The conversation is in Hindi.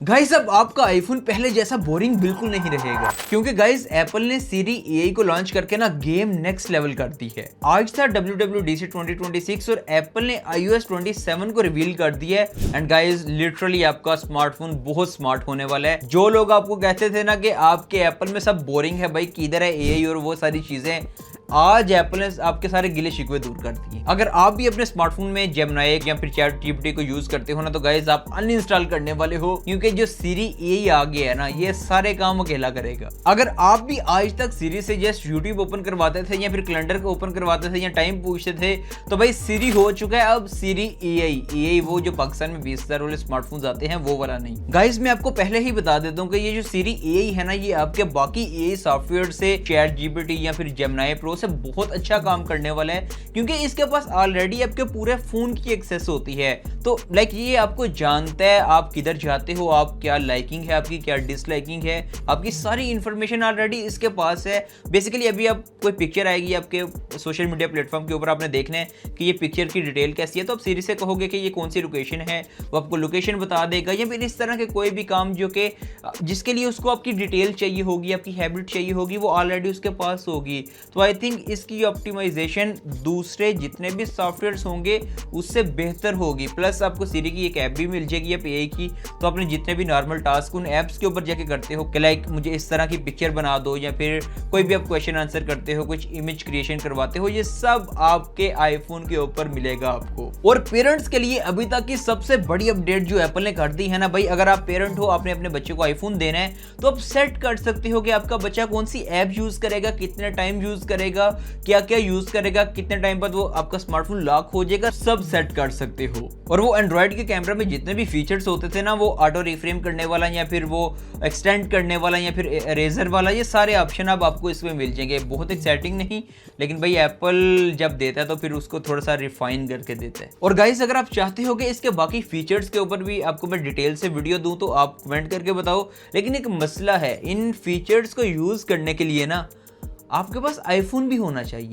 गाइस अब आपका आईफोन पहले जैसा बोरिंग बिल्कुल नहीं रहेगा, क्योंकि गाइस एप्पल ने सीरी एआई को लॉन्च करके ना गेम नेक्स्ट लेवल कर दी है। आज था WWDC 2026 और एप्पल ने iOS 27 को रिवील कर दिया है। एंड गाइस लिटरली आपका स्मार्टफोन बहुत स्मार्ट होने वाला है। जो लोग आपको कहते थे ना कि आपके एप्पल में सब बोरिंग है, भाई किधर है एआई और वो सारी चीजें, आज एप्पल ने आपके सारे गिले शिकवे दूर कर दिए। अगर आप भी अपने स्मार्टफोन में जेमिनी या फिर चैट जीपीटी को यूज करते हो ना, तो गाइस आप अनइंस्टॉल करने वाले हो, क्योंकि जो सीरी एआई आ गया है ना, ये सारे काम अकेला करेगा। अगर आप भी आज तक सीरी से जस्ट यूट्यूब ओपन करवाते थे या फिर कैलेंडर को ओपन करवाते थे या टाइम पूछते थे, तो भाई सीरी हो चुका है अब सीरी एआई वो जो पाकिस्तान में 20,000 वाले स्मार्टफोन आते हैं वो वाला नहीं। गाइस मैं आपको पहले ही बता देता हूँ कि ये जो सीरी एआई है ना, ये आपके बाकी एआई सॉफ्टवेयर से चैट जीपीटी या फिर जेमिनी प्रो से बहुत अच्छा काम करने वाला है, क्योंकि इसके पास ऑलरेडी आपके पूरे फोन की एक्सेस होती है। तो लाइक ये आपको जानता है आप किधर जाते हो, आप क्या लाइकिंग है आपकी, क्या डिसलाइकिंग है, आपकी सारी इंफॉर्मेशन ऑलरेडी इसके पास है। बेसिकली अभी आप कोई पिक्चर आएगी आपके सोशल मीडिया प्लेटफॉर्म के ऊपर, आपने देखना है कि ये पिक्चर की डिटेल कैसी है, तो आप सीरी से कहोगे कि ये कौन सी लोकेशन है, वो आपको लोकेशन बता देगा। या फिर इस तरह के कोई भी काम जो कि जिसके लिए उसको आपकी डिटेल चाहिए होगी, आपकी हैबिट चाहिए होगी, वो ऑलरेडी उसके पास होगी। तो आई थिंक इसकी ऑप्टिमाइजेशन दूसरे जितने भी सॉफ्टवेयर्स होंगे उससे बेहतर होगी। प्लस आपको सीरी की एक ऐप भी मिल जाएगी आप एआई की, तो अपने जितने भी नॉर्मल टास्क उन ऐप्स के ऊपर जाके करते हो कि लाइक मुझे इस तरह की पिक्चर बना दो, या फिर कोई भी आप क्वेश्चन आंसर करते हो, कुछ इमेज क्रिएशन करवाते हो, ये सब आपके आईफोन के ऊपर मिलेगा आपको। और पेरेंट्स के लिए अभी तक की सबसे बड़ी अपडेट जो एप्पल ने कर दी है ना, भाई अगर आप पेरेंट हो, आपने अपने बच्चे को आईफोन देना है, तो आप सेट कर सकते हो कि आपका बच्चा कौन सी ऐप यूज करेगा, कितने टाइम यूज करेगा, क्या क्या यूज करेगा, कितने टाइम बाद वो आपका स्मार्टफोन लॉक हो जाएगा, सब सेट कर सकते हो। और वो एंड्रॉइड के कैमरा में जितने भी फीचर्स होते थे ना, वो ऑटो रिफ्रेम करने वाला या फिर वो एक्सटेंड करने वाला या फिर इरेजर वाला, ये सारे ऑप्शन अब आपको इसमें मिल जाएंगे। बहुत एक्साइटिंग नहीं, लेकिन भाई एप्पल जब देता है तो फिर उसको थोड़ा सा रिफाइन करके देता है। और गाइस अगर आप चाहते हो कि इसके बाकी फीचर्स के ऊपर भी आपको मैं डिटेल से वीडियो दूं, तो आप कमेंट करके बताओ। लेकिन एक मसला है, इन फीचर्स को यूज करने के लिए ना आपके पास आईफोन भी होना चाहिए।